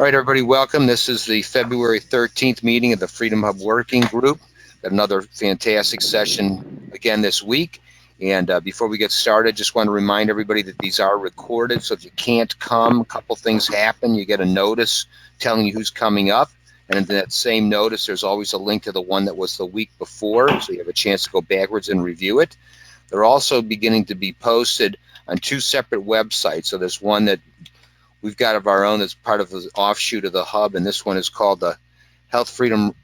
All right, everybody, welcome. This is the February 13th meeting of the Freedom Hub Working Group. Got another fantastic session again this week. And before we get started, just want to remind everybody that these are recorded. So if you can't come, a couple things happen. You get a notice telling you who's coming up. And in that same notice, there's always a link to the one that was the week before. So you have a chance to go backwards and review it. They're also beginning to be posted on two separate websites. So there's one that we've got of our own that's part of the offshoot of the hub, and this one is called the Health Freedom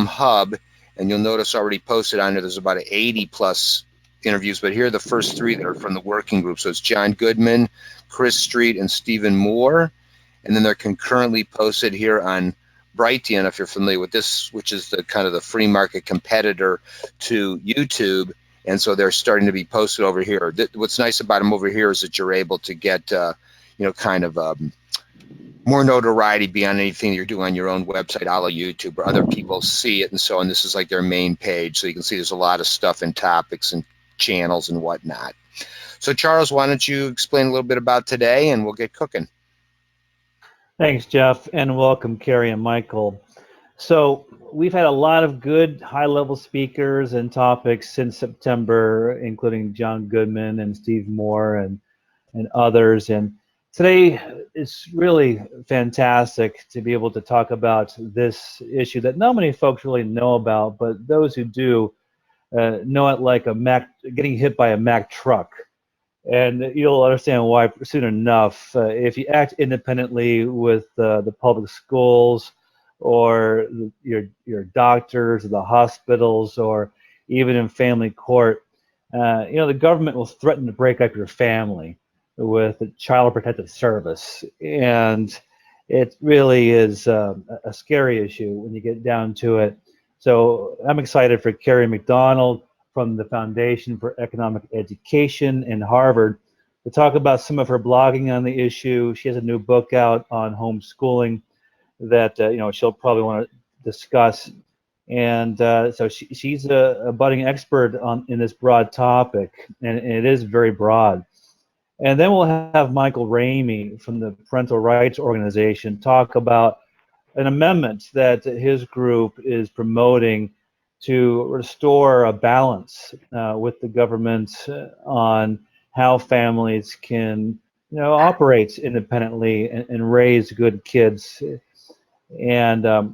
Hub. And you'll notice already posted on there, there's about 80 plus interviews, but here are the first three that are from the working group. So it's John Goodman, Chris Street, and Stephen Moore. And then they're concurrently posted here on Brighteon, if you're familiar with this, which is the kind of the free market competitor to YouTube. And so they're starting to be posted over here. What's nice about them over here is that you're able to get kind of more notoriety beyond anything you're doing on your own website, a la YouTube, where other people see it and so on. This is like their main page. So you can see there's a lot of stuff and topics and channels and whatnot. So Charles, why don't you explain a little bit about today and we'll get cooking. Thanks, Jeff, and welcome, Kerry and Michael. So we've had a lot of good high-level speakers and topics since September, including John Goodman and Steve Moore and others. And today it's really fantastic to be able to talk about this issue that not many folks really know about, but those who do know it like getting hit by a Mack truck. And you'll understand why soon enough. If you act independently with the public schools or your doctors, or the hospitals, or even in family court, the government will threaten to break up your family with a child protective service. And it really is a scary issue when you get down to it. So I'm excited for Kerry McDonald from the Foundation for Economic Education in Harvard to talk about some of her blogging on the issue. She has a new book out on homeschooling that she'll probably want to discuss. And so she's a budding expert in this broad topic, and it is very broad. And then we'll have Michael Ramey from the Parental Rights Organization talk about an amendment that his group is promoting to restore a balance with the government on how families can operate independently and raise good kids. And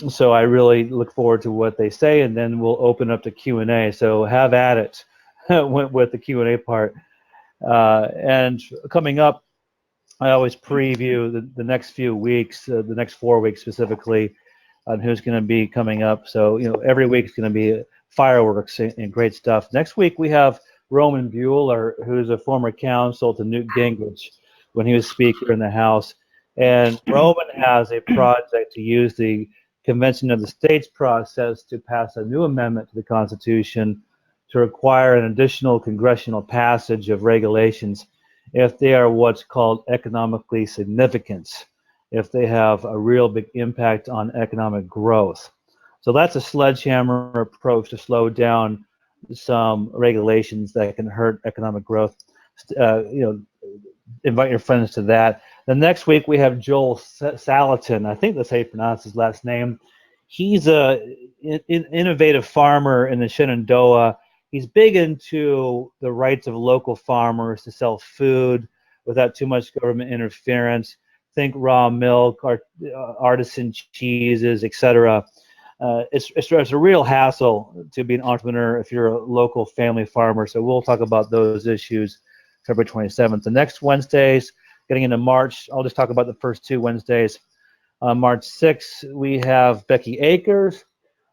so I really look forward to what they say, and then we'll open up to Q&A. So have at it with the Q&A part. And coming up, I always preview the next few weeks, the next 4 weeks specifically, on who's going to be coming up. So, every week is going to be fireworks and great stuff. Next week, we have Roman Buehler, who's a former counsel to Newt Gingrich when he was Speaker in the House. And Roman has a project to use the Convention of the States process to pass a new amendment to the Constitution to require an additional congressional passage of regulations if they are what's called economically significant, if they have a real big impact on economic growth. So that's a sledgehammer approach to slow down some regulations that can hurt economic growth. Invite your friends to that. The next week we have Joel Salatin. I think that's how you pronounce his last name. He's an innovative farmer in the Shenandoah. He's big into the rights of local farmers to sell food without too much government interference. Think raw milk, artisan cheeses, etc. It's a real hassle to be an entrepreneur if you're a local family farmer. So we'll talk about those issues February 27th. The next Wednesdays, getting into March, I'll just talk about the first 2 Wednesdays. March 6th, we have Becky Akers,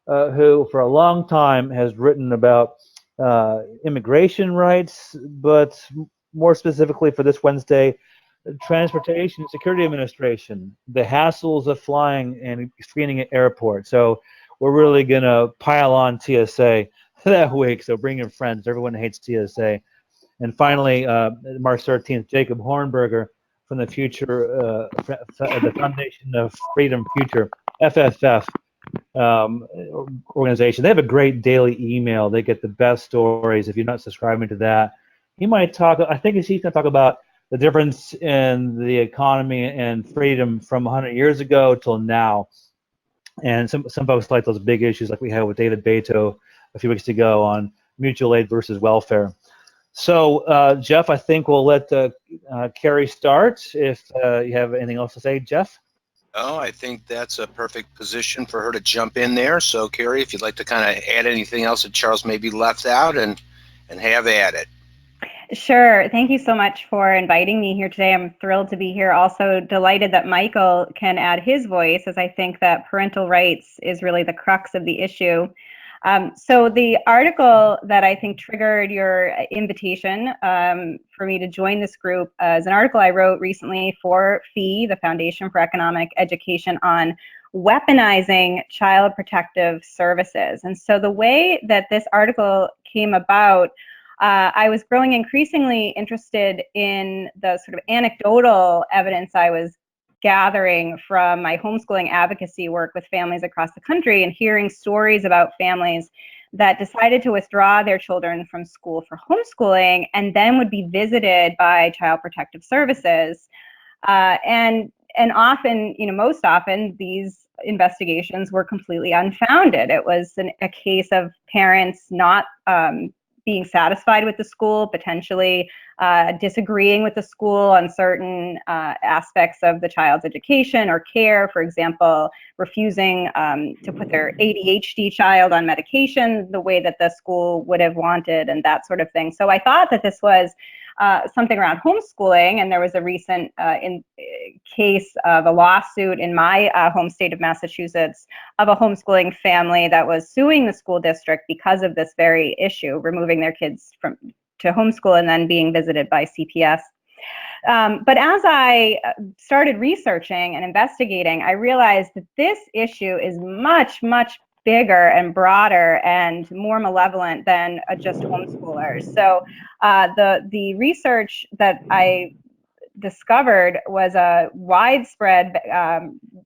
who for a long time has written about immigration rights, but more specifically for this Wednesday, Transportation Security Administration, the hassles of flying and screening at airports. So we're really going to pile on TSA that week. So bring your friends. Everyone hates TSA. And finally, March 13th, Jacob Hornberger from the the Foundation of Freedom Future, FFF organization. They have a great daily email. They get the best stories. If you're not subscribing to that, he might talk. I think he's going to talk about the difference in the economy and freedom from 100 years ago till now. And some folks like those big issues like we had with David Beto a few weeks ago on mutual aid versus welfare. So, Jeff, I think we'll let Kerry start. If you have anything else to say, Jeff? Oh, I think that's a perfect position for her to jump in there. So, Kerry, if you'd like to kind of add anything else that Charles maybe left out, and have at it. Sure. Thank you so much for inviting me here today. I'm thrilled to be here. Also delighted that Michael can add his voice, as I think that parental rights is really the crux of the issue. So the article that I think triggered your invitation for me to join this group is an article I wrote recently for FEE, the Foundation for Economic Education, on weaponizing child protective services. And so the way that this article came about, I was growing increasingly interested in the sort of anecdotal evidence I was gathering from my homeschooling advocacy work with families across the country, and hearing stories about families that decided to withdraw their children from school for homeschooling and then would be visited by child protective services. And often, most often, these investigations were completely unfounded. It was a case of parents not being satisfied with the school, potentially disagreeing with the school on certain aspects of the child's education or care. For example, refusing to put their ADHD child on medication the way that the school would have wanted, and that sort of thing. So I thought that this was something around homeschooling, and there was a recent case of a lawsuit in my home state of Massachusetts of a homeschooling family that was suing the school district because of this very issue, removing their kids to homeschool and then being visited by CPS. But as I started researching and investigating, I realized that this issue is much, much bigger and broader and more malevolent than just homeschoolers. So the research that I discovered was a widespread,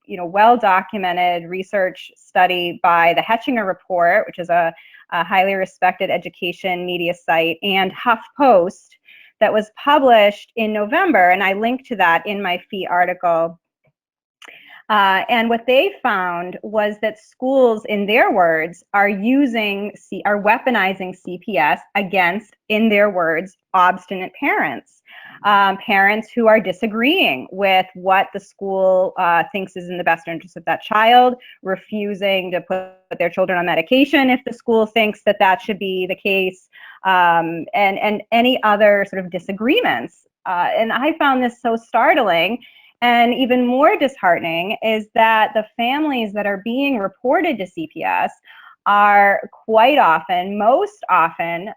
well-documented research study by the Hetchinger Report, which is a highly respected education media site, and HuffPost, that was published in November, and I linked to that in my FEE article. And what they found was that schools, in their words, are weaponizing CPS against, in their words, obstinate parents. Parents who are disagreeing with what the school thinks is in the best interest of that child, refusing to put their children on medication if the school thinks that that should be the case, and any other sort of disagreements. And I found this so startling. And even more disheartening is that the families that are being reported to CPS are quite often, most often,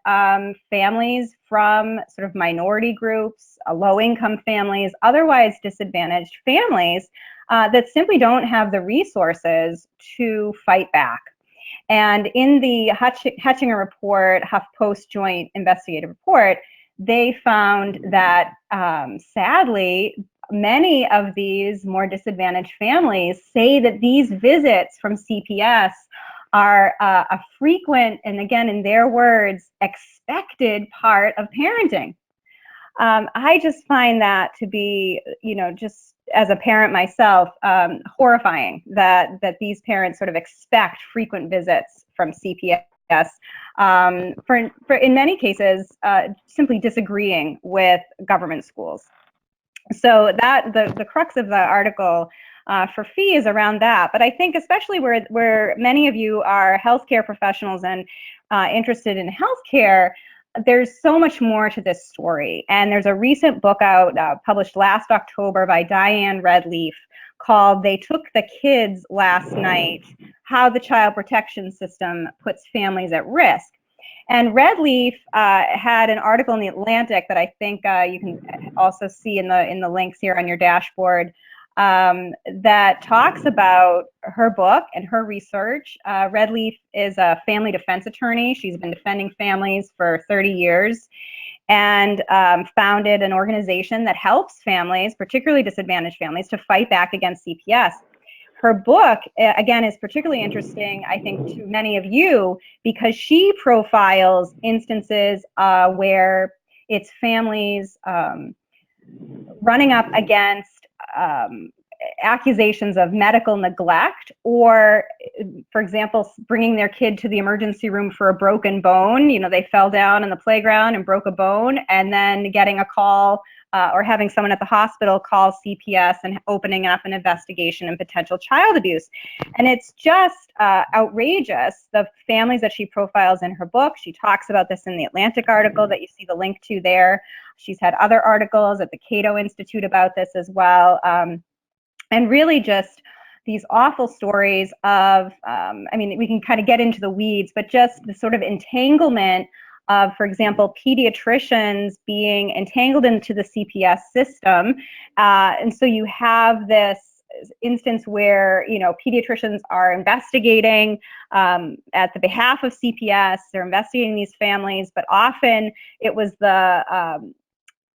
families from sort of minority groups, low-income families, otherwise disadvantaged families that simply don't have the resources to fight back. And in the Hetchinger Report, HuffPost Joint Investigative Report, they found that, sadly, many of these more disadvantaged families say that these visits from CPS are a frequent, and again, in their words, expected part of parenting. I just find that to be, just as a parent myself, horrifying that these parents sort of expect frequent visits from CPS. For in many cases, simply disagreeing with government schools. So that the crux of the article for FEE is around that. But I think especially where many of you are healthcare professionals and interested in healthcare, there's so much more to this story. And there's a recent book out published last October by Diane Redleaf called "They Took the Kids Last Night: How the Child Protection System Puts Families at Risk." And Redleaf had an article in the Atlantic that I think you can also see in the links here on your dashboard that talks about her book and her research. Redleaf is a family defense attorney. She's been defending families for 30 years and founded an organization that helps families, particularly disadvantaged families, to fight back against CPS. Her book, again, is particularly interesting, I think, to many of you because she profiles instances where it's families running up against accusations of medical neglect, or, for example, bringing their kid to the emergency room for a broken bone. You know, they fell down in the playground and broke a bone, and then getting a call or having someone at the hospital call CPS and opening up an investigation and potential child abuse. And it's just outrageous. The families that she profiles in her book, she talks about this in the Atlantic article that you see the link to there. She's had other articles at the Cato Institute about this as well. And really just these awful stories of, I mean, we can kind of get into the weeds, but just the sort of entanglement of, for example, pediatricians being entangled into the CPS system. And so you have this instance where, you know, pediatricians are investigating at the behalf of CPS. They're investigating these families, but often it was the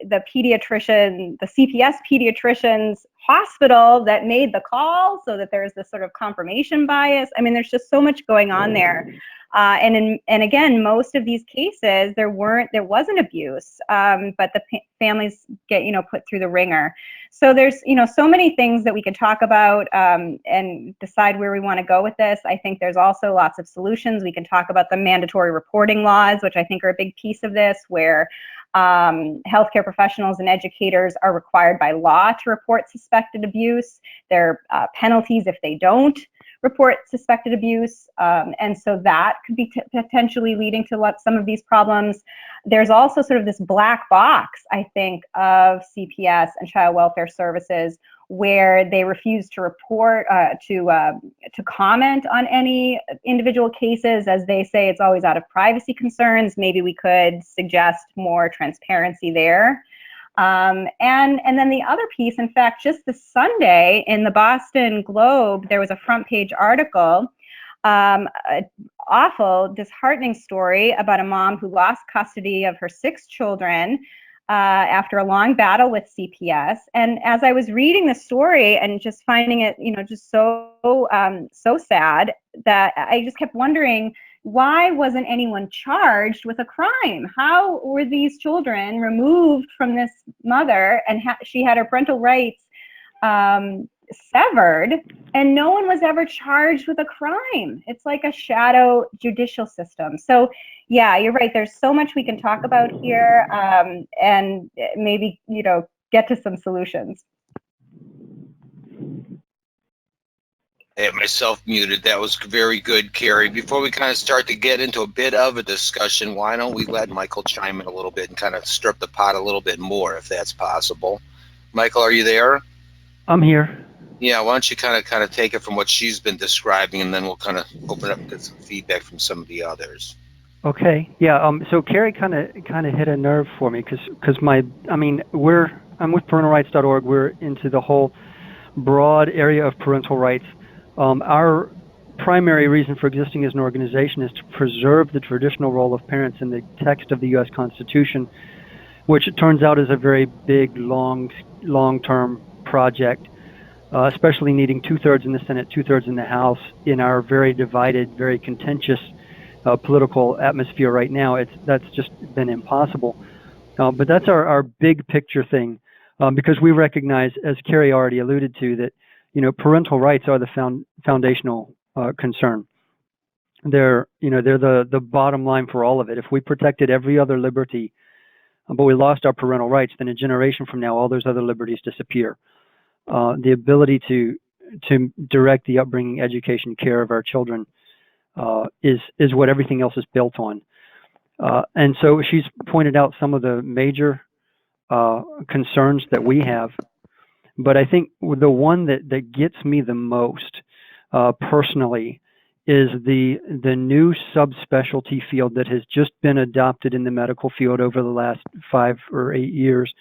pediatrician, the CPS pediatrician's hospital that made the call, so that there's this sort of confirmation bias. I mean, there's just so much going on there. And again, most of these cases, there wasn't abuse, but the families get, you know, put through the ringer. So there's, you know, so many things that we could talk about and decide where we want to go with this. I think there's also lots of solutions. We can talk about the mandatory reporting laws, which I think are a big piece of this, where healthcare professionals and educators are required by law to report suspected abuse. There are penalties if they don't report suspected abuse, and so that could be potentially leading to some of these problems. There's also sort of this black box, I think, of CPS and child welfare services, where they refuse to report, to comment on any individual cases. As they say, it's always out of privacy concerns. Maybe we could suggest more transparency there. And then the other piece, in fact, just this Sunday in the Boston Globe, there was a front page article, an awful, disheartening story about a mom who lost custody of her 6 children after a long battle with CPS. And as I was reading the story and just finding it, you know, just so sad, that I just kept wondering, why wasn't anyone charged with a crime? How were these children removed from this mother, and she had her parental rights severed, and no one was ever charged with a crime? It's like a shadow judicial system. So yeah, you're right. There's so much we can talk about here, and maybe, you know, get to some solutions. I had myself muted. That was very good, Kerry. Before we kind of start to get into a bit of a discussion, why don't we let Michael chime in a little bit and kind of stir up the pot a little bit more, if that's possible. Michael, are you there? I'm here. Yeah, why don't you kind of take it from what she's been describing, and then we'll kind of open up and get some feedback from some of the others. Okay. Yeah. So Kerry kind of hit a nerve for me, because I'm with parentalrights.org. We're into the whole broad area of parental rights. Our primary reason for existing as an organization is to preserve the traditional role of parents in the text of the U.S. Constitution, which it turns out is a very big, long-term project, especially needing 2/3 in the Senate, 2/3 in the House in our very divided, very contentious political atmosphere right now. That's just been impossible. But that's our big picture thing, because we recognize, as Kerry already alluded to, that, you know, parental rights are the foundational concern. They're the bottom line for all of it. If we protected every other liberty, but we lost our parental rights, then a generation from now, all those other liberties disappear. The ability to direct the upbringing, education, care of our children is what everything else is built on. And so she's pointed out some of the major concerns that we have, but I think the one that gets me the most personally is the new subspecialty field that has just been adopted in the medical field over the last 5 or 8 years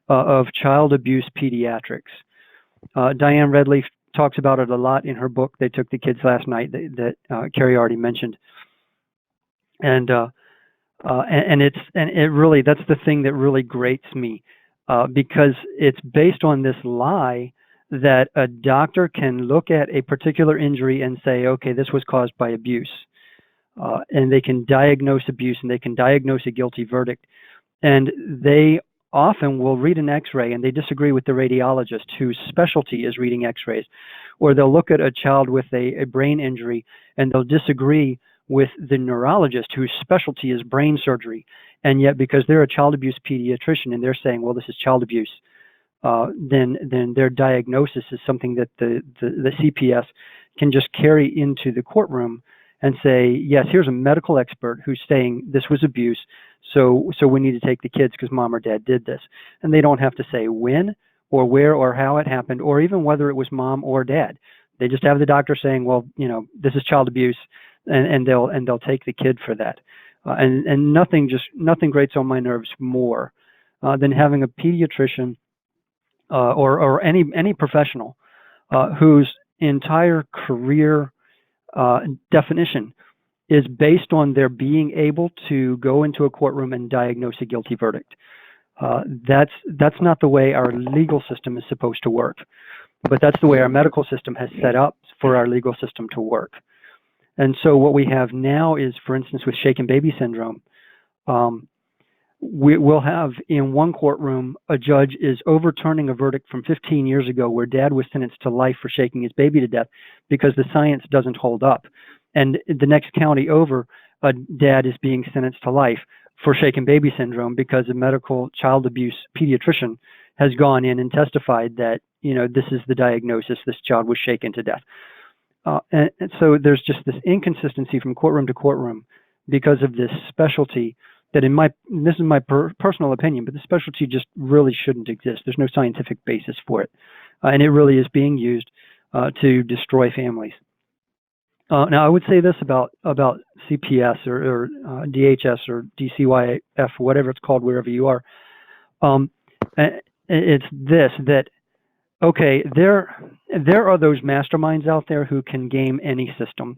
of child abuse pediatrics. Diane Redleaf talks about it a lot in her book, They Took the Kids Last Night, that Kerry already mentioned. And it really, that's the thing that really grates me, because it's based on this lie that a doctor can look at a particular injury and say, okay, this was caused by abuse, and they can diagnose abuse and they can diagnose a guilty verdict, and they often will read an x-ray and they disagree with the radiologist whose specialty is reading x-rays, or they'll look at a child with a brain injury and they'll disagree with the neurologist whose specialty is brain surgery. And yet, because they're a child abuse pediatrician and they're saying, well, this is child abuse, then their diagnosis is something that the CPS can just carry into the courtroom and say, yes, here's a medical expert who's saying this was abuse, so we need to take the kids because mom or dad did this. And they don't have to say when or where or how it happened, or even whether it was mom or dad. They just have the doctor saying, well, this is child abuse, and they'll take the kid for that. And nothing grates on my nerves more than having a pediatrician or any professional whose entire career definition is based on their being able to go into a courtroom and diagnose a guilty verdict. That's not the way our legal system is supposed to work, but that's the way our medical system has set up for our legal system to work. And so what we have now is, for instance, with shaken baby syndrome, we'll have in one courtroom, a judge is overturning a verdict from 15 years ago where dad was sentenced to life for shaking his baby to death because the science doesn't hold up. And the next county over, a dad is being sentenced to life for shaken baby syndrome because a medical child abuse pediatrician has gone in and testified that, this is the diagnosis, this child was shaken to death. And so there's just this inconsistency from courtroom to courtroom because of this specialty that this is my personal opinion, but the specialty just really shouldn't exist. There's no scientific basis for it. And it really is being used to destroy families. Now, I would say this about CPS or DHS or DCYF, whatever it's called, wherever you are. It's this, that, okay, there are those masterminds out there who can game any system.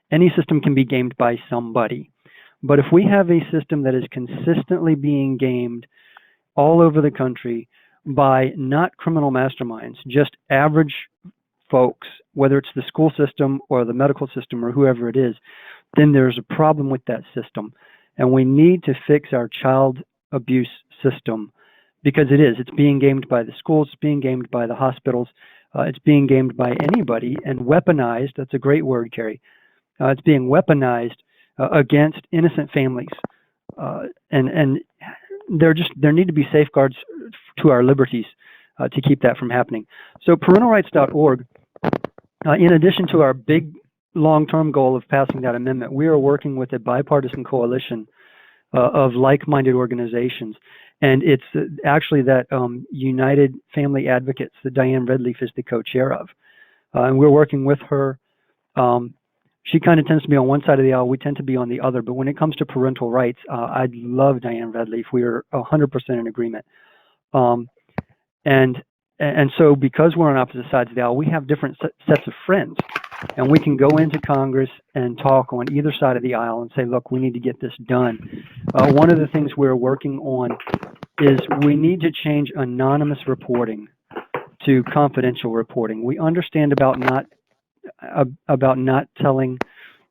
Any system can be gamed by somebody. But if we have a system that is consistently being gamed all over the country by not criminal masterminds, just average folks, whether it's the school system or the medical system or whoever it is, then there's a problem with that system. And we need to fix our child abuse system because it's being gamed by the schools, it's being gamed by the hospitals, it's being gamed by anybody and weaponized. That's a great word, Kerry. It's being weaponized against innocent families, and there need to be safeguards to our liberties to keep that from happening. So parentalrights.org, in addition to our big long-term goal of passing that amendment, we are working with a bipartisan coalition of like-minded organizations, and it's actually that United Family Advocates that Diane Redleaf is the co-chair of, and we're working with her. She kind of tends to be on one side of the aisle. We tend to be on the other. But when it comes to parental rights, I love Diane Redleaf. We are 100% in agreement. And so because we're on opposite sides of the aisle, we have different sets of friends. And we can go into Congress and talk on either side of the aisle and say, look, we need to get this done. One of the things we're working on is we need to change anonymous reporting to confidential reporting. We understand about not telling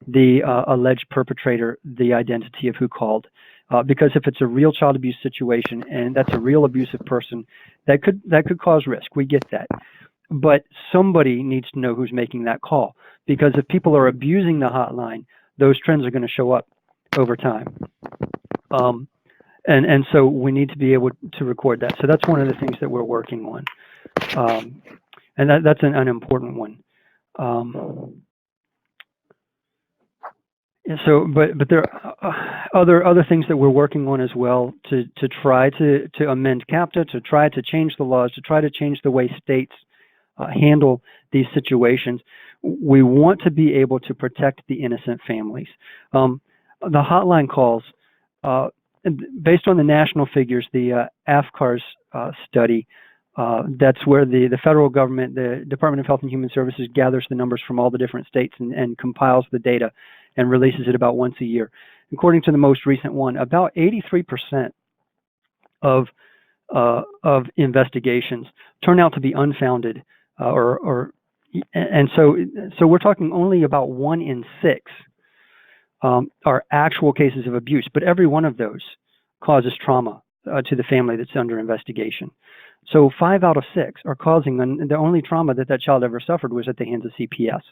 the alleged perpetrator the identity of who called, because if it's a real child abuse situation and that's a real abusive person, that could cause risk. We get that, but somebody needs to know who's making that call, because if people are abusing the hotline, those trends are going to show up over time. And so we need to be able to record that. So that's one of the things that we're working on, and that's an important one. So, but there are other things that we're working on as well to try to amend CAPTA, to try to change the laws, to try to change the way states handle these situations. We want to be able to protect the innocent families. The hotline calls, based on the national figures, the AFCARS study, that's where the federal government, the Department of Health and Human Services, gathers the numbers from all the different states and compiles the data and releases it about once a year. According to the most recent one, about 83% of investigations turn out to be unfounded, and so we're talking only about 1 in 6 are actual cases of abuse, but every one of those causes trauma to the family that's under investigation. So 5 out of 6 are causing, and the only trauma that child ever suffered was at the hands of CPS.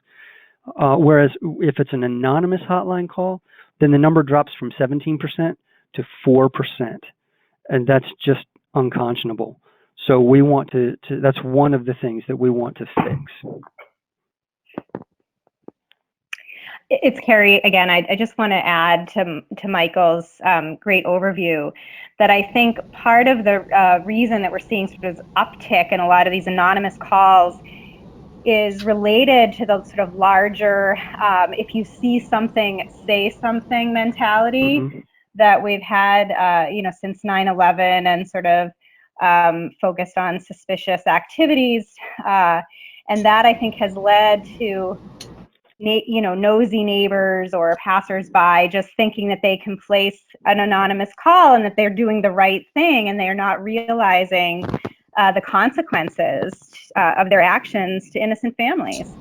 Whereas if it's an anonymous hotline call, then the number drops from 17% to 4%. And that's just unconscionable. So we want to that's one of the things that we want to fix. It's Kerry again. I just want to add to Michael's great overview that I think part of the reason that we're seeing sort of uptick in a lot of these anonymous calls is related to the sort of larger if you see something, say something mentality that we've had since 9/11 and sort of focused on suspicious activities, and that I think has led to nosy neighbors or passersby just thinking that they can place an anonymous call and that they're doing the right thing, and they're not realizing the consequences of their actions to innocent families.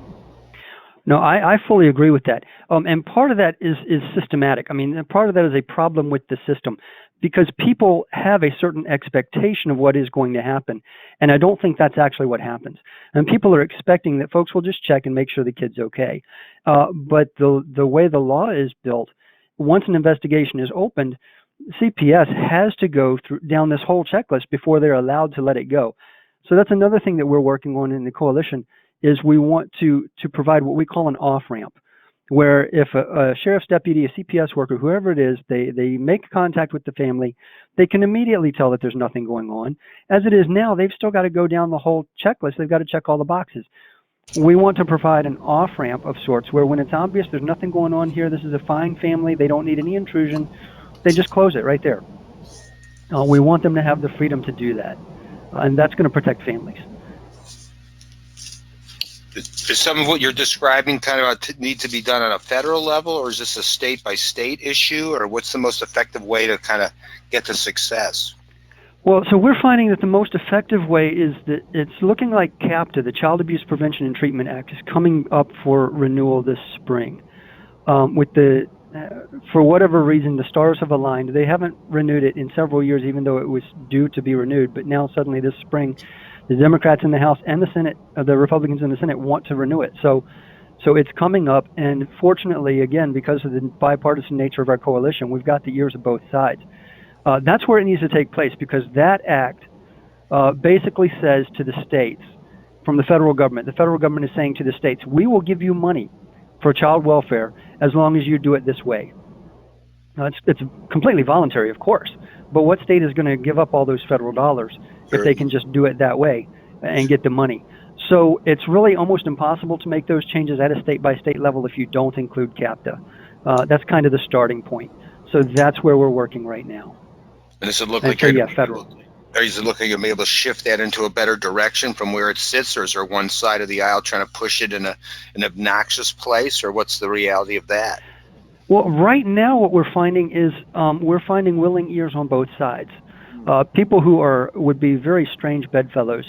No, I fully agree with that. And part of that is systematic. I mean, part of that is a problem with the system, because people have a certain expectation of what is going to happen. And I don't think that's actually what happens. And people are expecting that folks will just check and make sure the kid's okay. But the way the law is built, once an investigation is opened, CPS has to go down this whole checklist before they're allowed to let it go. So that's another thing that we're working on in the coalition, is we want to provide what we call an off-ramp, where if a sheriff's deputy, a CPS worker, whoever it is, they make contact with the family, they can immediately tell that there's nothing going on. As it is now, they've still got to go down the whole checklist. They've got to check all the boxes. We want to provide an off-ramp of sorts where when it's obvious there's nothing going on here, this is a fine family, they don't need any intrusion, they just close it right there. We want them to have the freedom to do that, and that's going to protect families. Is some of what you're describing kind of need to be done on a federal level, or is this a state-by-state issue, or what's the most effective way to kind of get to success? Well, so we're finding that the most effective way is that it's looking like CAPTA, the Child Abuse Prevention and Treatment Act, is coming up for renewal this spring. For whatever reason, the stars have aligned. They haven't renewed it in several years, even though it was due to be renewed. But now suddenly this spring, the Democrats in the House and the Senate, the Republicans in the Senate, want to renew it. So it's coming up, and fortunately, again, because of the bipartisan nature of our coalition, we've got the ears of both sides. That's where it needs to take place, because that act basically says to the states, from the federal government is saying to the states, we will give you money for child welfare as long as you do it this way. Now, it's completely voluntary, of course, but what state is going to give up all those federal dollars if they can just do it that way and get the money? So it's really almost impossible to make those changes at a state-by-state level if you don't include CAPTA. That's kind of the starting point. So that's where we're working right now. And does it look like federal? Does it look like you'll be able to shift that into a better direction from where it sits, or is there one side of the aisle trying to push it in an obnoxious place, or what's the reality of that? Well, right now what we're finding is we're finding willing ears on both sides. People who would be very strange bedfellows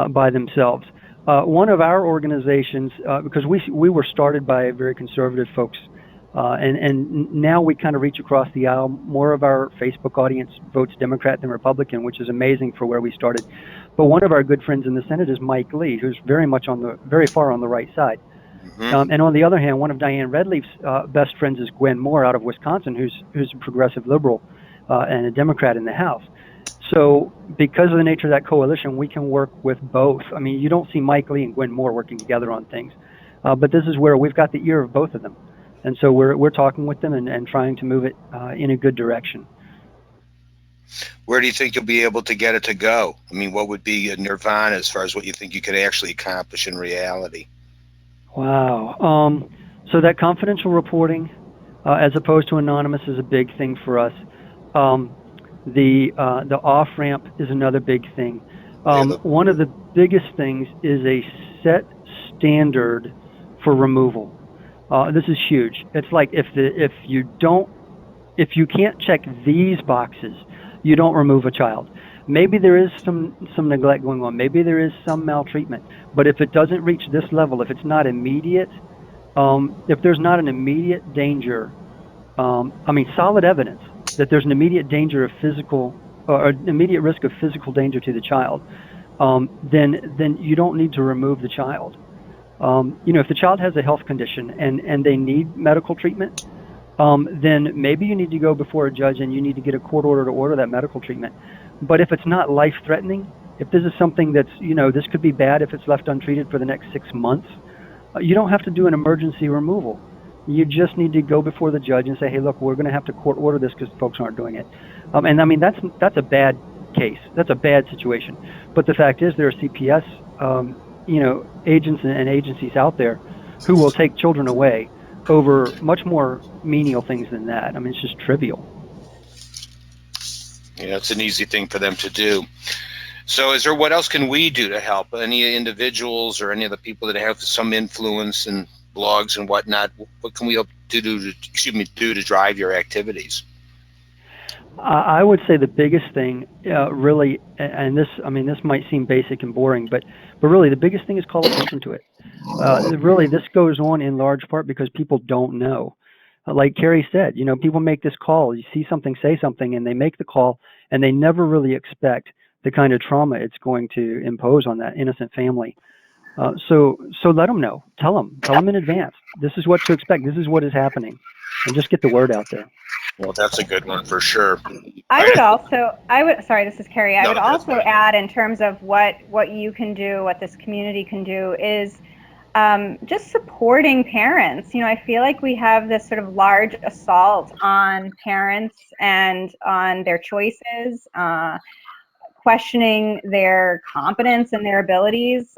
by themselves. One of our organizations, because we were started by very conservative folks, and now we kind of reach across the aisle. More of our Facebook audience votes Democrat than Republican, which is amazing for where we started. But one of our good friends in the Senate is Mike Lee, who's very far on the right side. And on the other hand, one of Diane Redleaf's best friends is Gwen Moore out of Wisconsin, who's a progressive liberal and a Democrat in the House. So because of the nature of that coalition, we can work with both. I mean, you don't see Mike Lee and Gwen Moore working together on things, but this is where we've got the ear of both of them. And so we're talking with them and trying to move it in a good direction. Where do you think you'll be able to get it to go? I mean, what would be a nirvana as far as what you think you could actually accomplish in reality? Wow. So that confidential reporting, as opposed to anonymous, is a big thing for us. The off-ramp is another big thing. One of the biggest things is a set standard for removal. This is huge. It's like if you can't check these boxes, you don't remove a child. Maybe there is some neglect going on. Maybe there is some maltreatment. But if it doesn't reach this level, if it's not immediate, if there's not an immediate danger, solid evidence that there's an immediate danger of physical or immediate risk of physical danger to the child, then you don't need to remove the child. If the child has a health condition and they need medical treatment, then maybe you need to go before a judge and you need to get a court order to order that medical treatment. But if it's not life-threatening, if this is something that's, this could be bad if it's left untreated for the next 6 months, you don't have to do an emergency removal. You just need to go before the judge and say, hey, look, we're going to have to court order this because folks aren't doing it. And I mean, that's a bad case. That's a bad situation. But the fact is there are CPS, agents and agencies out there who will take children away over much more menial things than that. I mean, it's just trivial. Yeah, it's an easy thing for them to do. So what else can we do to help? Any individuals or any of the people that have some influence in blogs and whatnot, what can we help do to drive your activities? I would say the biggest thing, really, and this might seem basic and boring, but really the biggest thing is call attention to it. Really, this goes on in large part because people don't know. Like Kerry said, people make this call. You see something, say something, and they make the call, and they never really expect the kind of trauma it's going to impose on that innocent family. So let them know. Tell them in advance. This is what to expect. This is what is happening, and just get the word out there. Well, that's a good one for sure. Sorry, this is Kerry. I would also add, in terms of what you can do, what this community can do, is just supporting parents. I feel like we have this sort of large assault on parents and on their choices, questioning their competence and their abilities,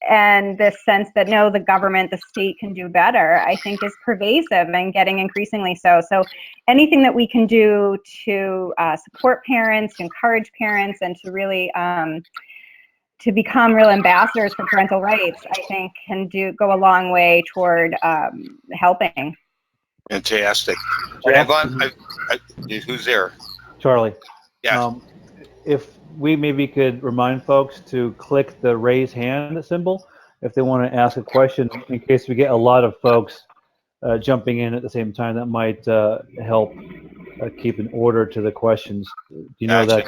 and this sense that no, the government, the state can do better, I think is pervasive and getting increasingly so. So anything that we can do to support parents, to encourage parents, and to really to become real ambassadors for parental rights, I think can go a long way toward helping. Fantastic. Who's there? Charlie. Yeah. If we maybe could remind folks to click the raise hand symbol if they want to ask a question, in case we get a lot of folks jumping in at the same time, that might help keep an order to the questions. Do you know that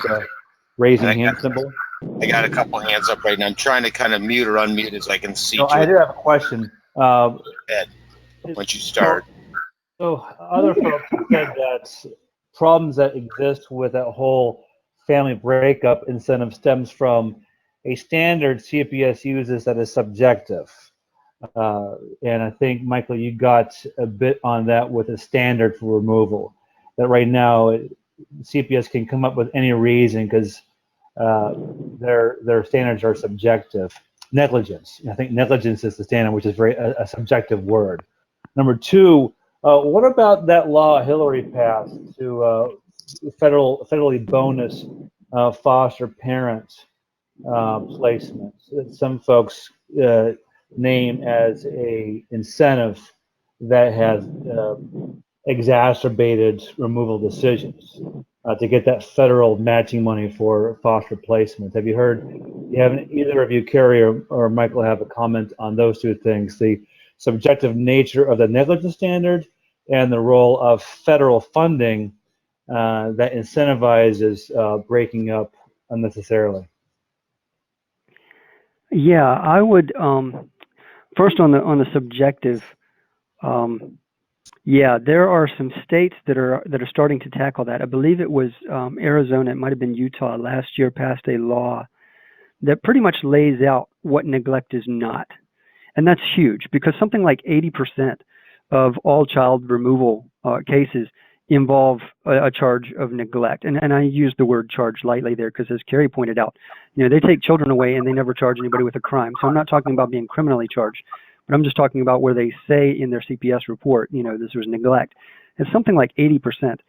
raising hand symbol? I got a couple hands up right now. I'm trying to kind of mute or unmute as I can see. I do have a question. Ed, once you start. So other folks have said that problems that exist with that whole family breakup incentive stems from a standard CPS uses that is subjective. And I think, Michael, you got a bit on that with a standard for removal. That right now, CPS can come up with any reason because their standards are subjective. Negligence. I think negligence is the standard, which is a subjective word. Number two, what about that law Hillary passed to federally bonus foster parent placements that some folks name as a incentive that has exacerbated removal decisions to get that federal matching money for foster placement? Have you heard? Haven't either of you, Kerry or Michael, have a comment on those two things: the subjective nature of the negligence standard and the role of federal funding that incentivizes breaking up unnecessarily? Yeah, I would first on the subjective. Yeah, there are some states that are starting to tackle that. I believe it was Arizona, it might have been Utah last year, passed a law that pretty much lays out what neglect is not. And that's huge because something like 80% of all child removal cases involve a charge of neglect. And I use the word charge lightly there because, as Kerry pointed out, they take children away and they never charge anybody with a crime. So I'm not talking about being criminally charged, but I'm just talking about where they say in their CPS report, this was neglect. It's something like 80%.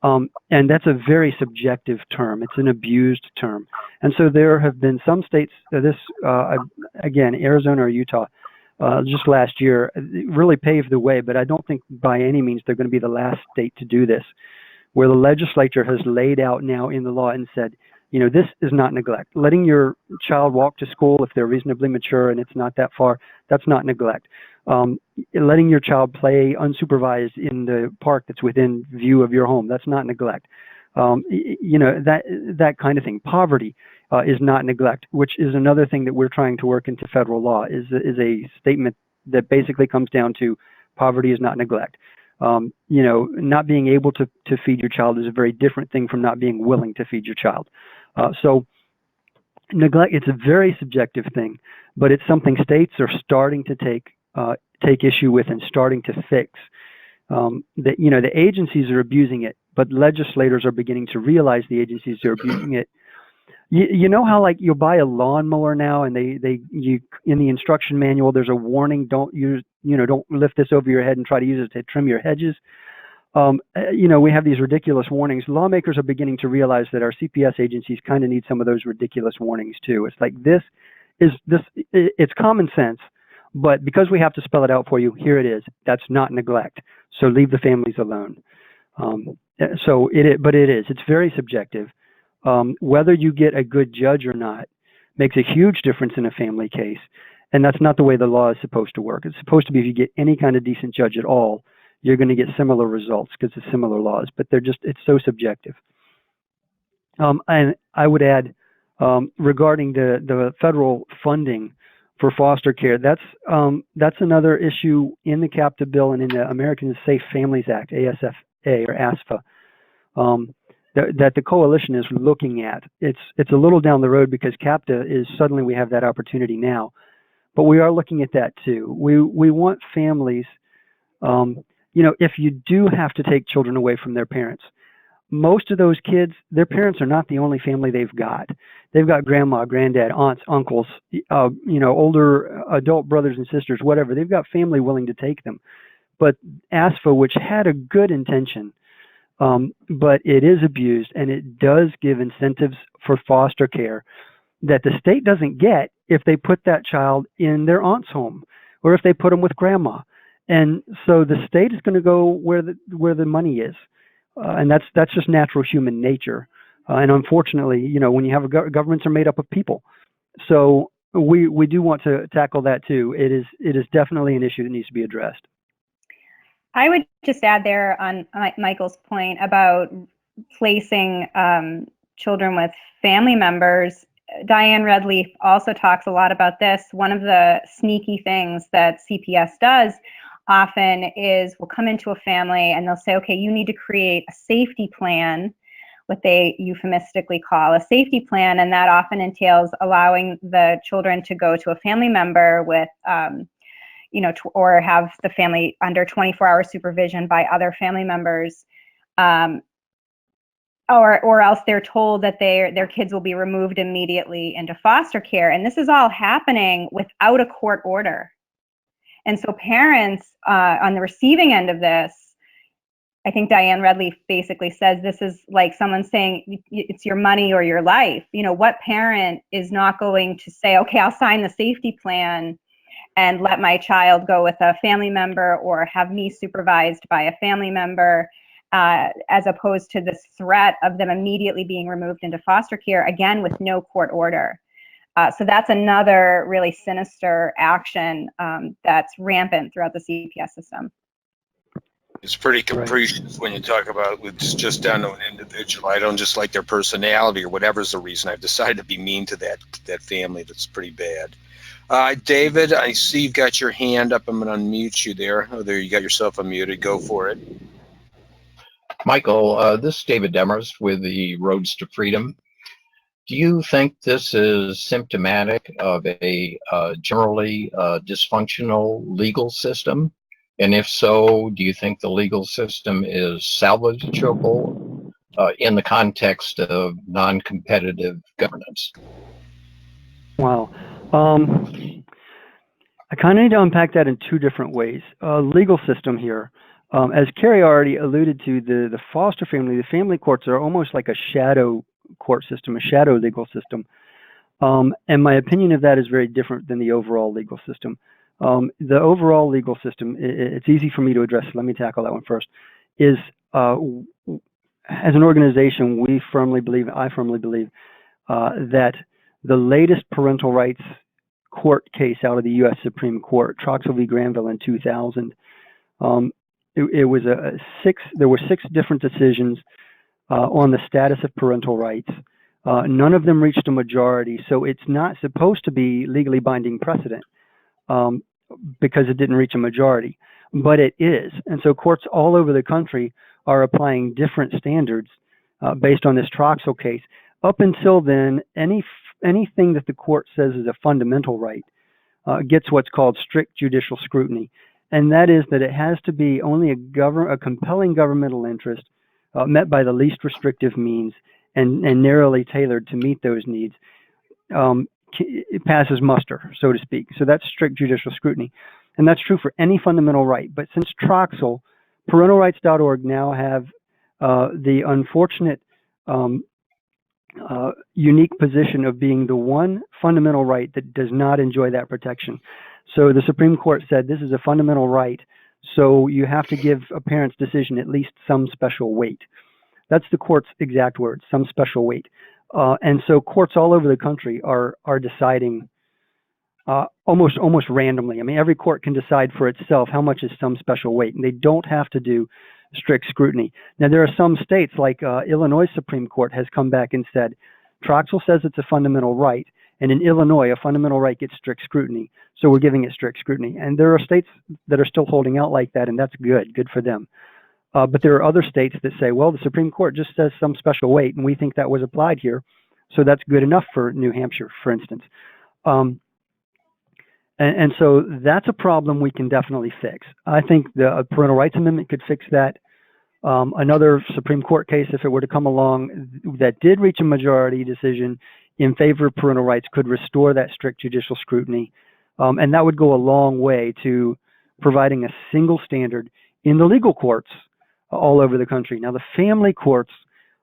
And that's a very subjective term. It's an abused term. And so there have been some states, again, Arizona or Utah, just last year, really paved the way, but I don't think by any means they're going to be the last state to do this, where the legislature has laid out now in the law and said, this is not neglect. Letting your child walk to school if they're reasonably mature and it's not that far, that's not neglect. Letting your child play unsupervised in the park that's within view of your home, that's not neglect. You know, that kind of thing. Poverty is not neglect, which is another thing that we're trying to work into federal law. Is a statement that basically comes down to poverty is not neglect. You know, not being able to feed your child is a very different thing from not being willing to feed your child. So neglect, it's a very subjective thing, but it's something states are starting to take issue with and starting to fix. That, you know, the agencies are abusing it, but legislators are beginning to realize the agencies are abusing it. You know how, like, you'll buy a lawnmower now and you in the instruction manual there's a warning, don't lift this over your head and try to use it to trim your hedges. You know, we have these ridiculous warnings. Lawmakers are beginning to realize that our CPS agencies kind of need some of those ridiculous warnings too. It's like, it's common sense, but because we have to spell it out for you, here it is. That's not neglect. So leave the families alone. But it is. It's very subjective. Whether you get a good judge or not makes a huge difference in a family case. And that's not the way the law is supposed to work. It's supposed to be, if you get any kind of decent judge at all, you're going to get similar results because it's similar laws, but it's so subjective. And I would add, regarding the federal funding for foster care, that's another issue in the CAPTA bill and in the American Safe Families Act, ASFA or ASFA, that the coalition is looking at. It's a little down the road because CAPTA is suddenly we have that opportunity now, but we are looking at that too. We want families, you know, if you do have to take children away from their parents, most of those kids, their parents are not the only family they've got. They've got grandma, granddad, aunts, uncles, you know, older adult brothers and sisters, whatever. They've got family willing to take them. But ASFA, which had a good intention, but it is abused, and it does give incentives for foster care that the state doesn't get if they put that child in their aunt's home or if they put them with grandma. And so the state is going to go where the money is, and that's just natural human nature. And unfortunately, you know, when you have governments are made up of people, so we do want to tackle that too. It is definitely an issue that needs to be addressed. I would just add there on Michael's point about placing children with family members. Diane Redleaf also talks a lot about this. One of the sneaky things that CPS does often is we'll come into a family and they'll say, okay, you need to create a safety plan, what they euphemistically call a safety plan, and that often entails allowing the children to go to a family member with, you know, or have the family under 24-hour supervision by other family members, or else they're told that their kids will be removed immediately into foster care. And this is all happening without a court order. And so parents on the receiving end of this, I think Diane Redleaf basically says this is like someone saying it's your money or your life. You know, what parent is not going to say, okay, I'll sign the safety plan and let my child go with a family member or have me supervised by a family member, as opposed to this threat of them immediately being removed into foster care, again, with no court order. So that's another really sinister action that's rampant throughout the CPS system. It's pretty capricious when you talk about it's just down to an individual. I don't just like their personality or whatever's the reason. I've decided to be mean to that family. That's pretty bad. David, I see you've got your hand up. I'm going to unmute you there. Oh, there you got yourself unmuted. Go for it. Michael, this is David Demers with the Roads to Freedom. Do you think this is symptomatic of a generally dysfunctional legal system? And if so, do you think the legal system is salvageable in the context of non-competitive governance? Wow. I kind of need to unpack that in two different ways. Legal system here. As Kerry already alluded to, the foster family, the family courts are almost like a shadow court system, a shadow legal system. And my opinion of that is very different than the overall legal system. The overall legal system, it's easy for me to address. Let me tackle that one first. Is as an organization, I firmly believe that the latest parental rights court case out of the U.S. Supreme Court, Troxel v. Granville in 2000, it was there were 6 different decisions on the status of parental rights. None of them reached a majority, so it's not supposed to be legally binding precedent because it didn't reach a majority, but it is. And so courts all over the country are applying different standards based on this Troxel case. Up until then, anything that the court says is a fundamental right gets what's called strict judicial scrutiny. And that is that it has to be only a compelling governmental interest met by the least restrictive means and narrowly tailored to meet those needs. It passes muster, so to speak. So that's strict judicial scrutiny. And that's true for any fundamental right. But since Troxel, parentalrights.org now have the unfortunate unique position of being the one fundamental right that does not enjoy that protection. So the Supreme Court said this is a fundamental right, so you have to give a parent's decision at least some special weight. That's the court's exact words, some special weight. And so courts all over the country are deciding almost randomly. I mean, every court can decide for itself how much is some special weight, and they don't have to do strict scrutiny. Now, there are some states, like Illinois Supreme Court has come back and said, Troxel says it's a fundamental right, and in Illinois, a fundamental right gets strict scrutiny, so we're giving it strict scrutiny. And there are states that are still holding out like that, and that's good for them. But there are other states that say, well, the Supreme Court just says some special weight, and we think that was applied here, so that's good enough for New Hampshire, for instance. And so that's a problem we can definitely fix. I think the Parental Rights Amendment could fix that. Another Supreme Court case, if it were to come along, that did reach a majority decision in favor of parental rights could restore that strict judicial scrutiny. And that would go a long way to providing a single standard in the legal courts all over the country. Now, the family courts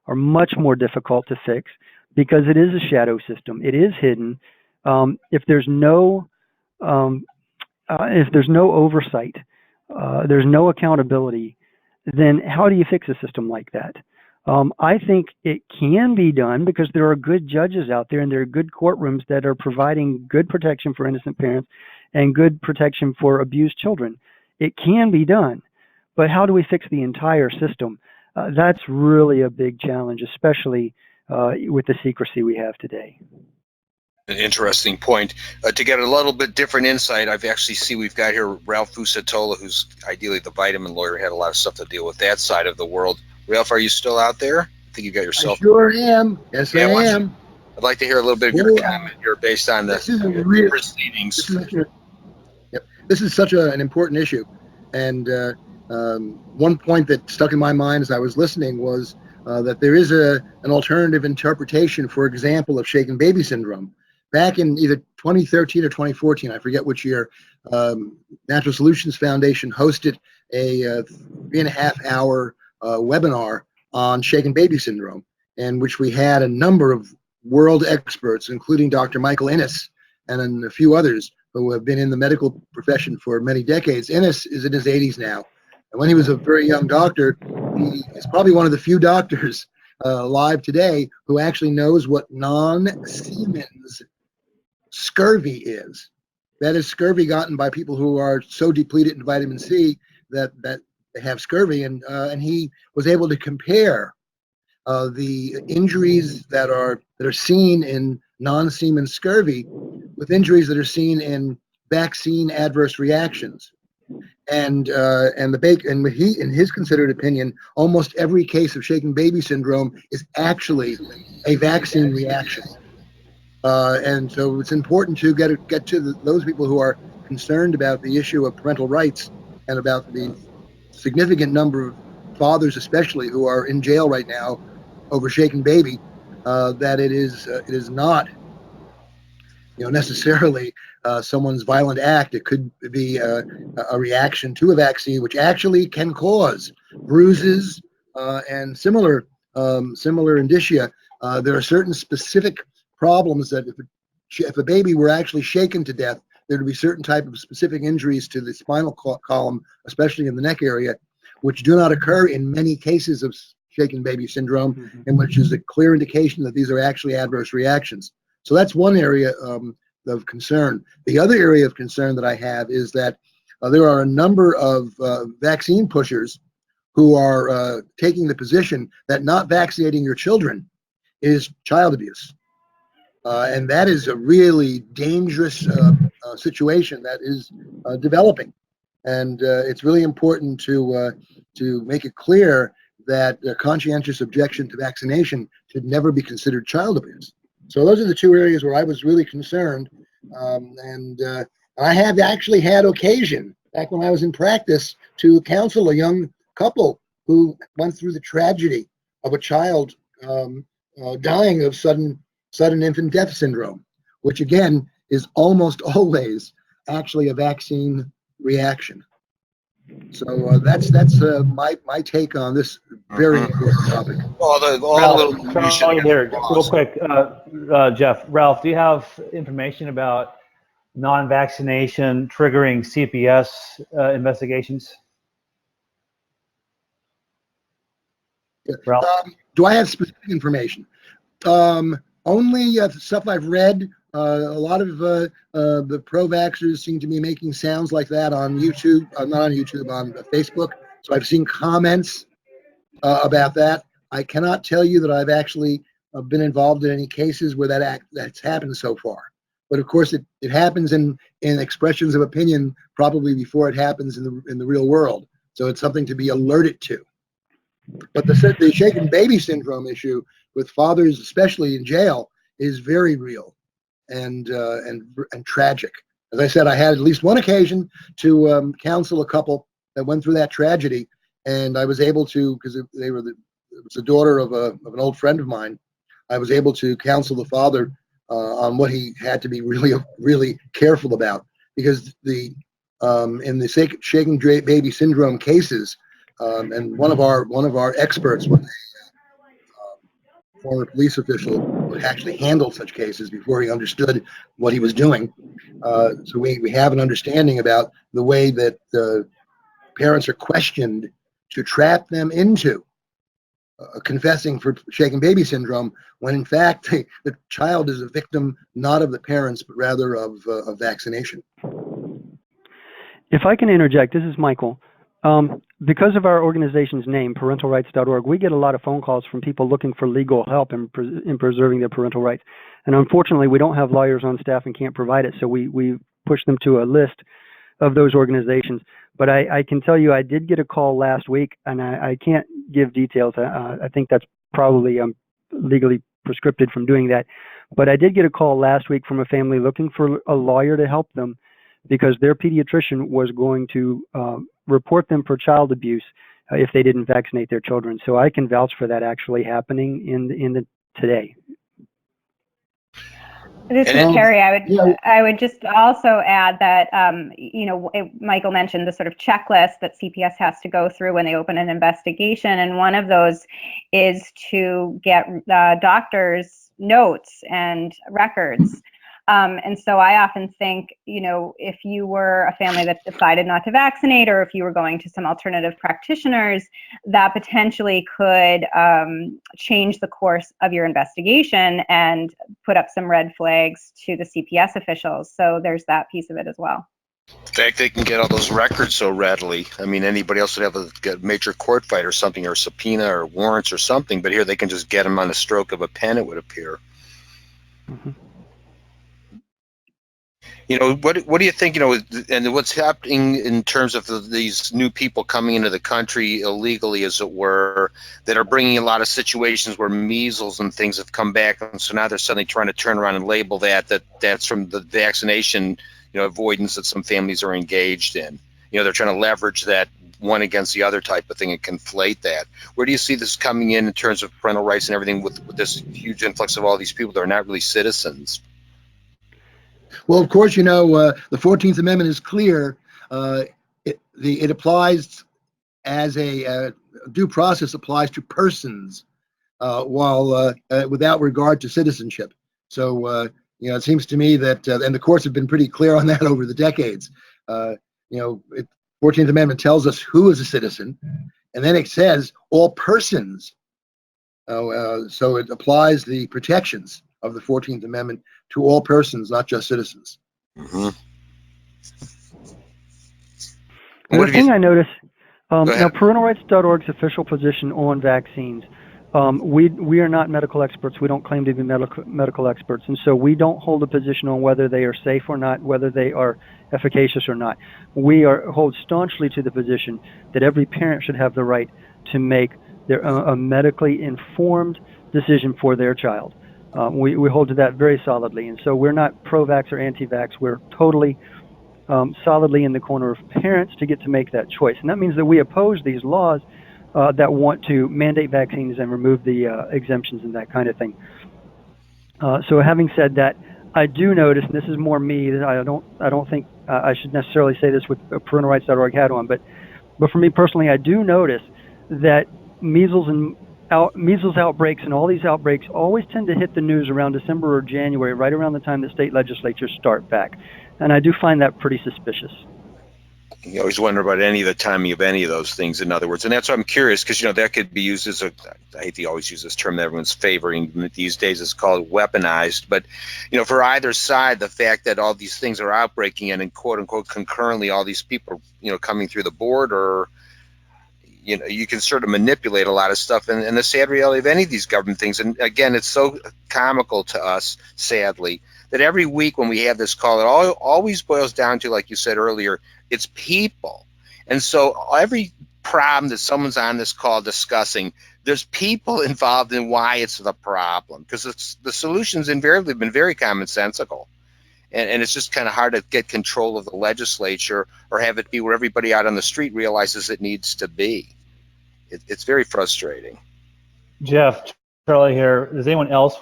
are much more difficult to fix because it is a shadow system. It is hidden. If there's no oversight, there's no accountability, then how do you fix a system like that? I think it can be done because there are good judges out there and there are good courtrooms that are providing good protection for innocent parents and good protection for abused children. It can be done, but how do we fix the entire system? That's really a big challenge, especially with the secrecy we have today. An interesting point. To get a little bit different insight, we've got here Ralph Fusatola, who's ideally the vitamin lawyer, had a lot of stuff to deal with that side of the world. Ralph, are you still out there? I think you got yourself. I sure am. Yes, I am. I'd like to hear a little bit of your comment here based on the proceedings. This is such an important issue. And one point that stuck in my mind as I was listening was that there is an alternative interpretation, for example, of shaken baby syndrome. Back in either 2013 or 2014, I forget which year, Natural Solutions Foundation hosted a 3.5-hour webinar on shaken baby syndrome, in which we had a number of world experts, including Dr. Michael Innes and then a few others who have been in the medical profession for many decades. Innes is in his 80s now. And when he was a very young doctor, he is probably one of the few doctors alive today who actually knows what non-Siemens scurvy is. That is scurvy gotten by people who are so depleted in vitamin C that they have scurvy, and he was able to compare the injuries that are seen in non-Siemens scurvy with injuries that are seen in vaccine adverse reactions. And in his considered opinion, almost every case of shaken baby syndrome is actually a vaccine reaction. And so it's important to get to those people who are concerned about the issue of parental rights and about the significant number of fathers, especially, who are in jail right now over shaken baby. That it is not, necessarily someone's violent act. It could be a reaction to a vaccine, which actually can cause bruises and similar indicia. There are certain specific problems that if a baby were actually shaken to death, there would be certain type of specific injuries to the spinal column, especially in the neck area, which do not occur in many cases of shaken baby syndrome, and which is a clear indication that these are actually adverse reactions. So that's one area of concern. The other area of concern that I have is that there are a number of vaccine pushers who are taking the position that not vaccinating your children is child abuse. And that is a really dangerous situation that is developing. And it's really important to make it clear that a conscientious objection to vaccination should never be considered child abuse. So those are the two areas where I was really concerned. And I have actually had occasion, back when I was in practice, to counsel a young couple who went through the tragedy of a child dying of sudden infant death syndrome, which again is almost always actually a vaccine reaction. So that's my take on this very important topic. Ralph, here, real quick, Jeff. Ralph, do you have information about non-vaccination triggering CPS investigations? Ralph? Do I have specific information? Only stuff I've read. A lot of the pro-vaxxers seem to be making sounds like that on YouTube, not on YouTube, on Facebook. So I've seen comments about that. I cannot tell you that I've actually been involved in any cases where that's happened so far. But of course, it happens in expressions of opinion probably before it happens in the real world. So it's something to be alerted to. But the shaken baby syndrome issue with fathers, especially in jail, is very real and tragic. As I said, I had at least one occasion to counsel a couple that went through that tragedy, and I was able to, because it was the daughter of an old friend of mine. I was able to counsel the father on what he had to be really careful about, because in the shaken baby syndrome cases, and one of our experts was a former police official who actually handled such cases before he understood what he was doing. So we have an understanding about the way that parents are questioned to trap them into confessing for shaken baby syndrome, when in fact the child is a victim not of the parents but rather of vaccination. If I can interject, this is Michael. Because of our organization's name, parentalrights.org, we get a lot of phone calls from people looking for legal help in preserving their parental rights. And unfortunately, we don't have lawyers on staff and can't provide it, so we push them to a list of those organizations. But I can tell you I did get a call last week, and I can't give details. I think that's probably legally prescripted from doing that. But I did get a call last week from a family looking for a lawyer to help them because their pediatrician was going to report them for child abuse if they didn't vaccinate their children. So I can vouch for that actually happening in today. This is Kerry. I would just also add that, Michael mentioned the sort of checklist that CPS has to go through when they open an investigation. And one of those is to get doctors' notes and records. And so I often think, if you were a family that decided not to vaccinate, or if you were going to some alternative practitioners, that potentially could change the course of your investigation and put up some red flags to the CPS officials. So there's that piece of it as well. In fact, they can get all those records so readily. I mean, anybody else would have a major court fight or something, or subpoena or warrants or something, but here they can just get them on the stroke of a pen, it would appear. Mm-hmm. What do you think, and what's happening in terms of these new people coming into the country illegally, as it were, that are bringing a lot of situations where measles and things have come back, and so now they're suddenly trying to turn around and label that's from the vaccination, avoidance that some families are engaged in. They're trying to leverage that one against the other type of thing and conflate that. Where do you see this coming in terms of parental rights and everything with this huge influx of all these people that are not really citizens? Well, of course, the 14th Amendment is clear. It applies as a due process applies to persons, while without regard to citizenship. So, it seems to me that, and the courts have been pretty clear on that over the decades. 14th Amendment tells us who is a citizen, and then it says all persons. So it applies the protections of the 14th Amendment to all persons, not just citizens. Mm-hmm. The thing I notice, Now, parentalrights.org's official position on vaccines, we are not medical experts. We don't claim to be medical experts, and so we don't hold a position on whether they are safe or not, whether they are efficacious or not. We hold staunchly to the position that every parent should have the right to make a medically informed decision for their child. We hold to that very solidly, and so we're not pro-vax or anti-vax. We're totally solidly in the corner of parents to get to make that choice. And that means that we oppose these laws that want to mandate vaccines and remove the exemptions and that kind of thing. So having said that, I do notice, and this is more me, that I don't think I should necessarily say this with a parentalrights.org hat on, but for me personally, I do notice that measles outbreaks and all these outbreaks always tend to hit the news around December or January, right around the time that state legislatures start back. And I do find that pretty suspicious. You always wonder about any of the timing of any of those things, in other words. And that's why I'm curious, because, that could be used as I hate to always use this term that everyone's favoring these days, it's called weaponized. But, for either side, the fact that all these things are outbreaking and quote unquote concurrently all these people, coming through the border, you can sort of manipulate a lot of stuff. And the sad reality of any of these government things, and again, it's so comical to us, sadly, that every week when we have this call, it always boils down to, like you said earlier, it's people. And so every problem that someone's on this call discussing, there's people involved in why it's the problem, because the solution's invariably been very commonsensical. And it's just kind of hard to get control of the legislature or have it be where everybody out on the street realizes it needs to be. It's very frustrating. Jeff, Charlie here. Does anyone else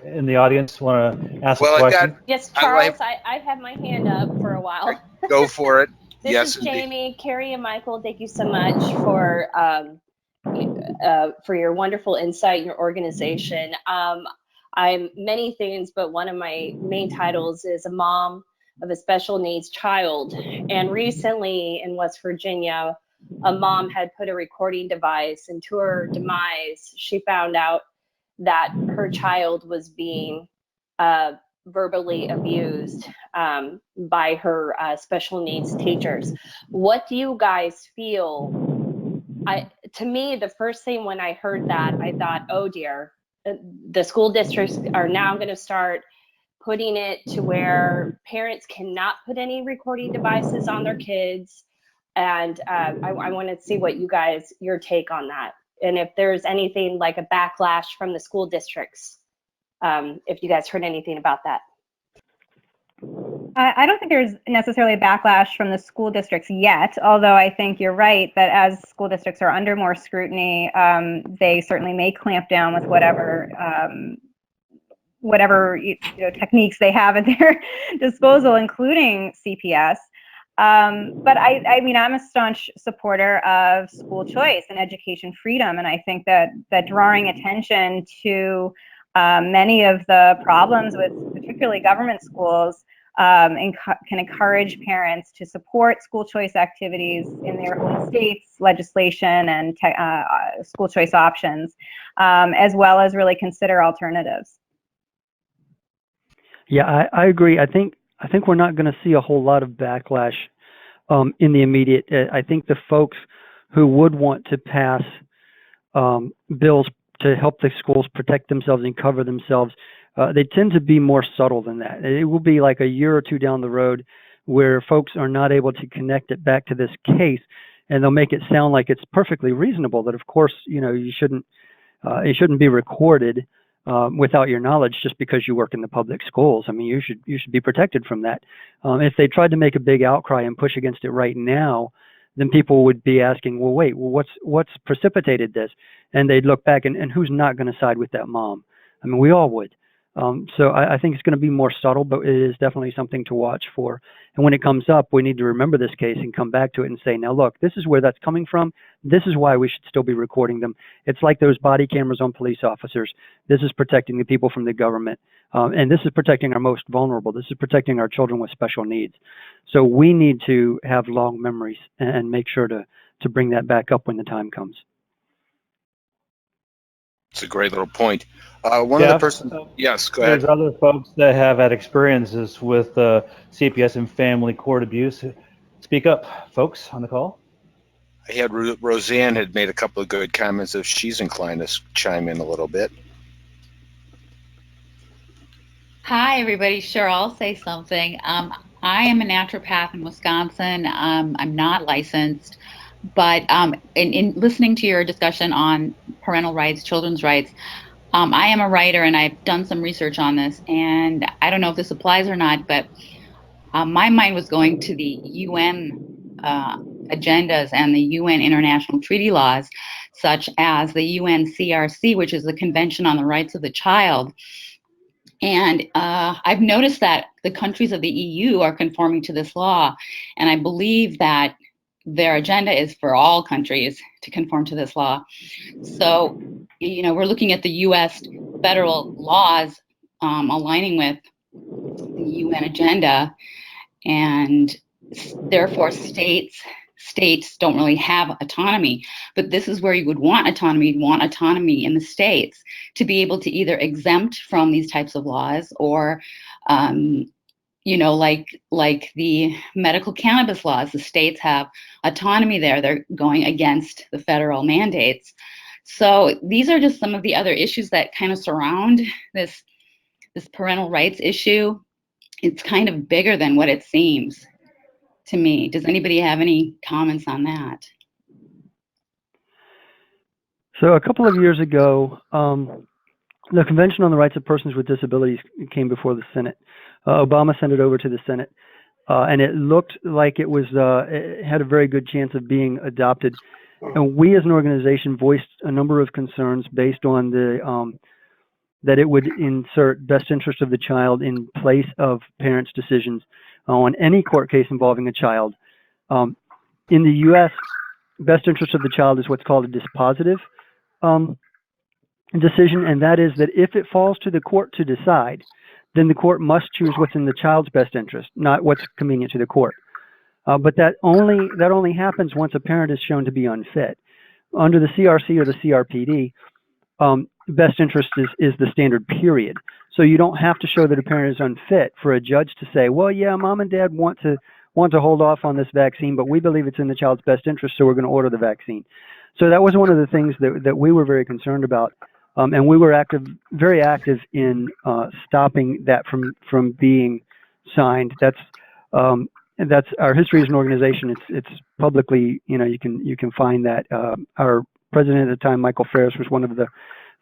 in the audience want to ask a question? Yes, Charles, I've had my hand up for a while. Go for it. This is Jamie, Kerry, and Michael. Thank you so much for your wonderful insight in your organization. I'm many things, but one of my main titles is a mom of a special needs child. And recently in West Virginia, a mom had put a recording device, and to her demise, she found out that her child was being verbally abused by her special needs teachers. What do you guys feel? To me, the first thing when I heard that, I thought, oh dear, the school districts are now going to start putting it to where parents cannot put any recording devices on their kids. And I want to see what your take on that. And if there's anything like a backlash from the school districts, if you guys heard anything about that. I don't think there's necessarily a backlash from the school districts yet, although I think you're right that as school districts are under more scrutiny, they certainly may clamp down with whatever techniques they have at their disposal, including CPS. But I mean, I'm a staunch supporter of school choice and education freedom, and I think that drawing attention to many of the problems with particularly government schools can encourage parents to support school choice activities in their own states, legislation, and school choice options, as well as really consider alternatives. Yeah, I agree. I think we're not going to see a whole lot of backlash in the immediate. I think the folks who would want to pass bills to help the schools protect themselves and cover themselves, they tend to be more subtle than that. It will be like a year or two down the road where folks are not able to connect it back to this case, and they'll make it sound like it's perfectly reasonable that, of course, it shouldn't be recorded without your knowledge just because you work in the public schools. I mean, you should be protected from that. If they tried to make a big outcry and push against it right now, then people would be asking, well, wait, what's precipitated this? And they'd look back, and who's not going to side with that mom? I mean, we all would. So I think it's going to be more subtle, but it is definitely something to watch for. And when it comes up, we need to remember this case and come back to it and say, now look, this is where that's coming from. This is why we should still be recording them. It's like those body cameras on police officers. This is protecting the people from the government. And this is protecting our most vulnerable. This is protecting our children with special needs. So we need to have long memories and make sure to bring that back up when the time comes. It's a great little point. One of the persons, yes, go ahead. There's other folks that have had experiences with CPS and family court abuse. Speak up, folks, on the call. I had Roseanne had made a couple of good comments if she's inclined to chime in a little bit. Hi, everybody. Sure, I'll say something. I am a naturopath in Wisconsin. I'm not licensed, but in listening to your discussion on parental rights, children's rights, I am a writer and I've done some research on this. And I don't know if this applies or not, but my mind was going to the UN agendas and the UN international treaty laws, such as the UNCRC, which is the Convention on the Rights of the Child. And I've noticed that the countries of the EU are conforming to this law. And I believe that their agenda is for all countries to conform to this law. So, we're looking at the US federal laws aligning with the UN agenda. And therefore, states don't really have autonomy, but this is where you would want autonomy. You'd want autonomy in the states to be able to either exempt from these types of laws or, like the medical cannabis laws. The states have autonomy there. They're going against the federal mandates. So these are just some of the other issues that kind of surround this parental rights issue. It's kind of bigger than what it seems to me. Does anybody have any comments on that? So a couple of years ago, the Convention on the Rights of Persons with Disabilities came before the Senate. Obama sent it over to the Senate, and it looked like it had a very good chance of being adopted. And we as an organization voiced a number of concerns based on that it would insert best interest of the child in place of parents' decisions on any court case involving a child. In the U.S., best interest of the child is what's called a dispositive decision, and that is that if it falls to the court to decide, then the court must choose what's in the child's best interest, not what's convenient to the court. But that only happens once a parent is shown to be unfit. Under the CRC or the CRPD, best interest is the standard period. So you don't have to show that a parent is unfit for a judge to say, well, yeah, mom and dad want to hold off on this vaccine, but we believe it's in the child's best interest, so we're going to order the vaccine. So that was one of the things that we were very concerned about. And we were very active in stopping that from being signed. That's our history as an organization. It's publicly, you can find that. Our president at the time, Michael Ferris, was one of the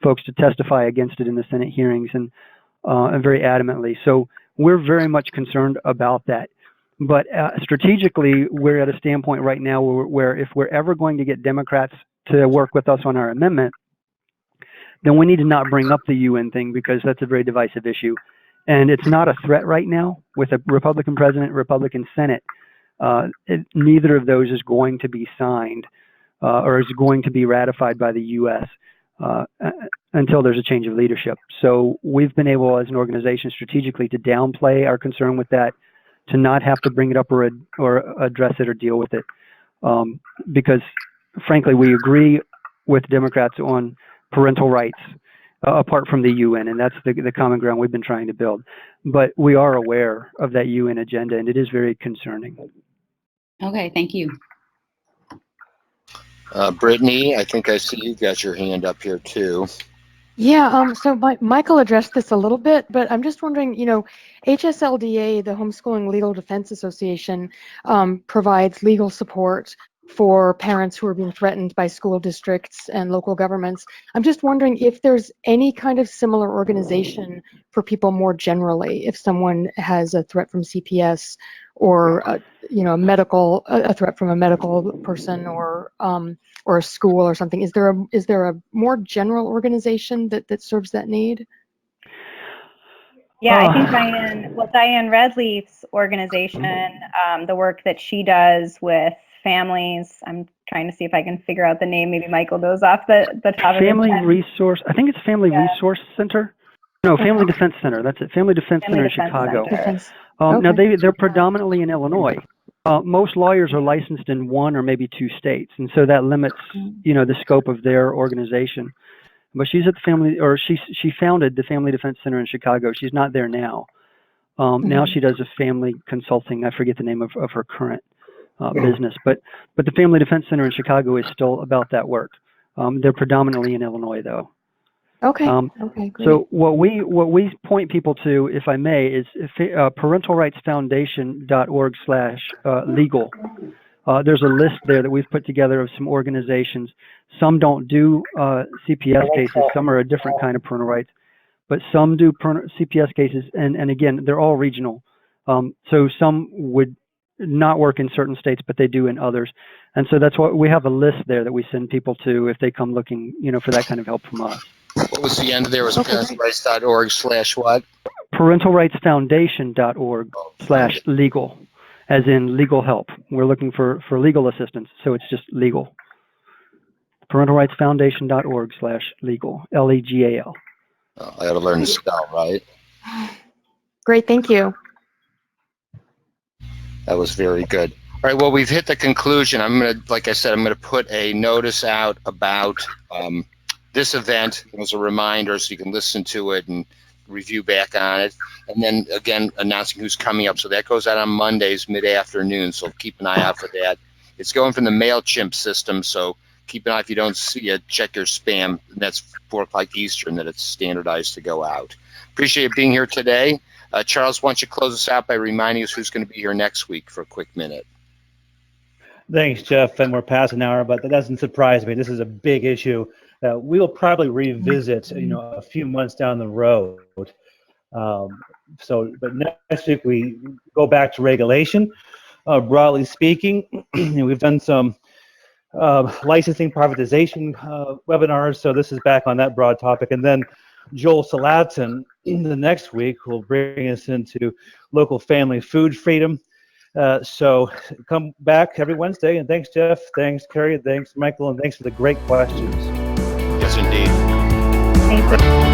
folks to testify against it in the Senate hearings, and very adamantly. So we're very much concerned about that. But strategically, we're at a standpoint right now where if we're ever going to get Democrats to work with us on our amendment, then we need to not bring up the UN thing, because that's a very divisive issue. And it's not a threat right now with a Republican president, Republican Senate. Neither of those is going to be signed or is going to be ratified by the U.S. Until there's a change of leadership. So we've been able as an organization strategically to downplay our concern with that, to not have to bring it up or address it or deal with it. Because frankly, we agree with Democrats on parental rights apart from the UN, and that's the common ground we've been trying to build. But we are aware of that UN agenda, and it is very concerning. Okay, thank you. Brittany, I think I see you got your hand up here too. Yeah, so Michael addressed this a little bit, but I'm just wondering, HSLDA, the Homeschooling Legal Defense Association, provides legal support for parents who are being threatened by school districts and local governments. I'm just wondering if there's any kind of similar organization for people more generally, if someone has a threat from CPS or a threat from a medical person or a school or something. Is there a more general organization that serves that need? Yeah, I think Diane Redleaf's organization, the work that she does with families, I'm trying to see if I can figure out the name. Maybe Michael knows off the top of his head. Resource, I think it's Family Resource Center. No, Family Defense Center. That's it. Family Defense Center in Chicago. Now they're predominantly in Illinois. Most lawyers are licensed in one or maybe two states, and so that limits, the scope of their organization. But she's at the she founded the Family Defense Center in Chicago. She's not there now. Now she does a family consulting. I forget the name of her current business. But the Family Defense Center in Chicago is still about that work. They're predominantly in Illinois, though. Okay. Okay. Great. So what we point people to, if I may, is parentalrightsfoundation.org/legal. There's a list there that we've put together of some organizations. Some don't do CPS cases. Some are a different kind of parental rights, but some do CPS cases. And again, they're all regional. So some would not work in certain states, but they do in others. And so that's what we have a list there that we send people to if they come looking, for that kind of help from us. What was the end there? Was parentalrights.org/what? Parentalrightsfoundation.org/legal, as in legal help. We're looking for legal assistance, so it's just legal. Parentalrightsfoundation.org/legal, LEGAL. Oh, I got to learn to spell, right? Great. Thank you. That was very good. All right, well, we've hit the conclusion. Like I said, I'm going to put a notice out about this event as a reminder so you can listen to it and review back on it. And then, again, announcing who's coming up. So that goes out on Mondays, mid-afternoon, so keep an eye out for that. It's going from the MailChimp system, so keep an eye. If you don't see it, check your spam. That's 4 o'clock Eastern that it's standardized to go out. Appreciate you being here today. Charles, why don't you close us out by reminding us who's going to be here next week for a quick minute. Thanks, Jeff. And we're past an hour, but that doesn't surprise me. This is a big issue that we'll probably revisit, a few months down the road. But next week we go back to regulation. Broadly speaking, we've done some licensing privatization webinars, so this is back on that broad topic. And then Joel Salatin the next week will bring us into local family food freedom. So come back every Wednesday. And thanks, Jeff. Thanks, Kerry. Thanks, Michael. And thanks for the great questions. Yes, indeed. Thank you.